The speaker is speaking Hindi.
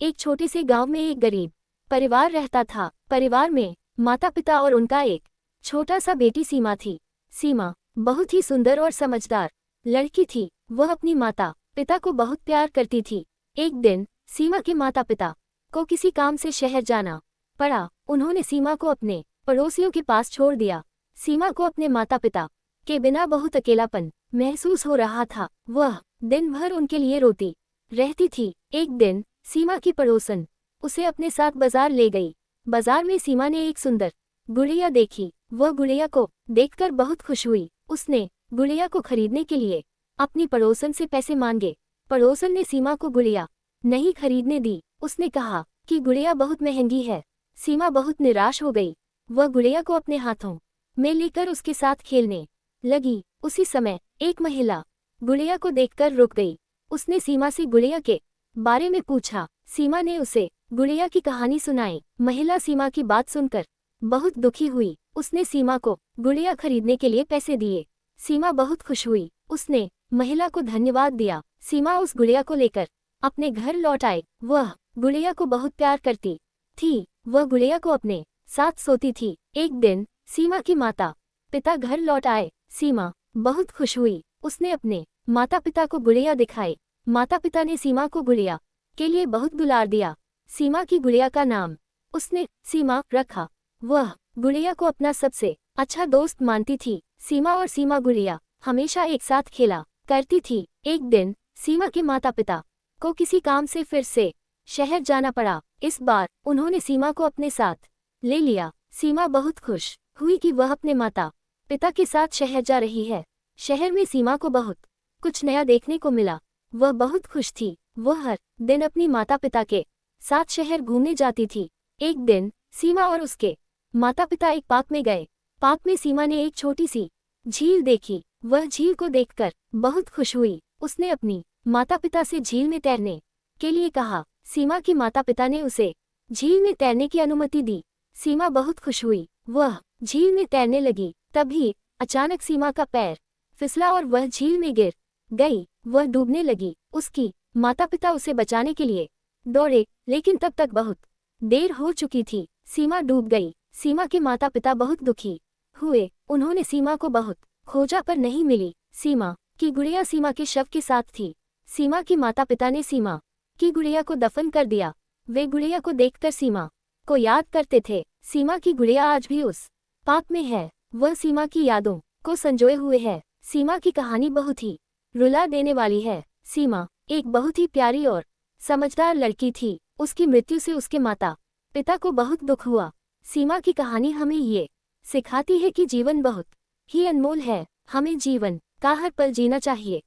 एक छोटे से गांव में एक गरीब परिवार रहता था। परिवार में माता पिता और उनका एक छोटा सा बेटी सीमा थी। सीमा बहुत ही सुंदर और समझदार लड़की थी। वह अपनी माता पिता को बहुत प्यार करती थी। एक दिन सीमा के माता पिता को किसी काम से शहर जाना पड़ा। उन्होंने सीमा को अपने पड़ोसियों के पास छोड़ दिया। सीमा को अपने माता पिता के बिना बहुत अकेलापन महसूस हो रहा था। वह दिन भर उनके लिए रोती रहती थी। एक दिन सीमा की पड़ोसन उसे अपने साथ बाजार ले गई। बाजार में सीमा ने एक सुंदर गुड़िया देखी। वह गुड़िया को देखकर बहुत खुश हुई। उसने गुड़िया को खरीदने के लिए अपनी पड़ोसन से पैसे मांगे। पड़ोसन ने सीमा को गुड़िया नहीं खरीदने दी। उसने कहा कि गुड़िया बहुत महंगी है। सीमा बहुत निराश हो गई। वह गुड़िया को अपने हाथों में लेकर उसके साथ खेलने लगी। उसी समय एक महिला गुड़िया को देखकर रुक गई। उसने सीमा से गुड़िया के बारे में पूछा। सीमा ने उसे गुड़िया की कहानी सुनाई। महिला सीमा की बात सुनकर बहुत दुखी हुई। उसने सीमा को गुड़िया खरीदने के लिए पैसे दिए। सीमा बहुत खुश हुई। उसने महिला को धन्यवाद दिया। सीमा उस गुड़िया को लेकर अपने घर लौट आई। वह गुड़िया को बहुत प्यार करती थी। वह गुड़िया को अपने साथ सोती थी। एक दिन सीमा की माता पिता घर लौट आए। सीमा बहुत खुश हुई। उसने अपने माता पिता को गुड़िया दिखाई। माता पिता ने सीमा को गुड़िया के लिए बहुत दुलार दिया। सीमा की गुड़िया का नाम उसने सीमा रखा। वह गुड़िया को अपना सबसे अच्छा दोस्त मानती थी। सीमा और सीमा गुड़िया हमेशा एक साथ खेला करती थी। एक दिन सीमा के माता पिता को किसी काम से फिर से शहर जाना पड़ा। इस बार उन्होंने सीमा को अपने साथ ले लिया। सीमा बहुत खुश हुई कि वह अपने माता पिता के साथ शहर जा रही है। शहर में सीमा को बहुत कुछ नया देखने को मिला। वह बहुत खुश थी। वह हर दिन अपनी माता पिता के साथ शहर घूमने जाती थी। एक दिन सीमा और उसके माता पिता एक पार्क में गए। पार्क में सीमा ने एक छोटी सी झील देखी। वह झील को देखकर बहुत खुश हुई। उसने अपनी माता पिता से झील में तैरने के लिए कहा। सीमा की माता पिता ने उसे झील में तैरने की अनुमति दी। सीमा बहुत खुश हुई। वह झील में तैरने लगी। तभी अचानक सीमा का पैर फिसला और वह झील में गिर गई। वह डूबने लगी। उसकी माता पिता उसे बचाने के लिए दौड़े, लेकिन तब तक बहुत देर हो चुकी थी। सीमा डूब गई। सीमा के माता पिता बहुत दुखी हुए। उन्होंने सीमा को बहुत खोजा पर नहीं मिली। सीमा की गुड़िया सीमा के शव के साथ थी। सीमा की माता पिता ने सीमा की गुड़िया को दफन कर दिया। वे गुड़िया को देखकर सीमा को याद करते थे। सीमा की गुड़िया आज भी उस पार्क में है। वह सीमा की यादों को संजोए हुए है। सीमा की कहानी बहुत ही रुला देने वाली है। सीमा एक बहुत ही प्यारी और समझदार लड़की थी। उसकी मृत्यु से उसके माता पिता को बहुत दुख हुआ। सीमा की कहानी हमें ये सिखाती है कि जीवन बहुत ही अनमोल है। हमें जीवन का हर पल जीना चाहिए।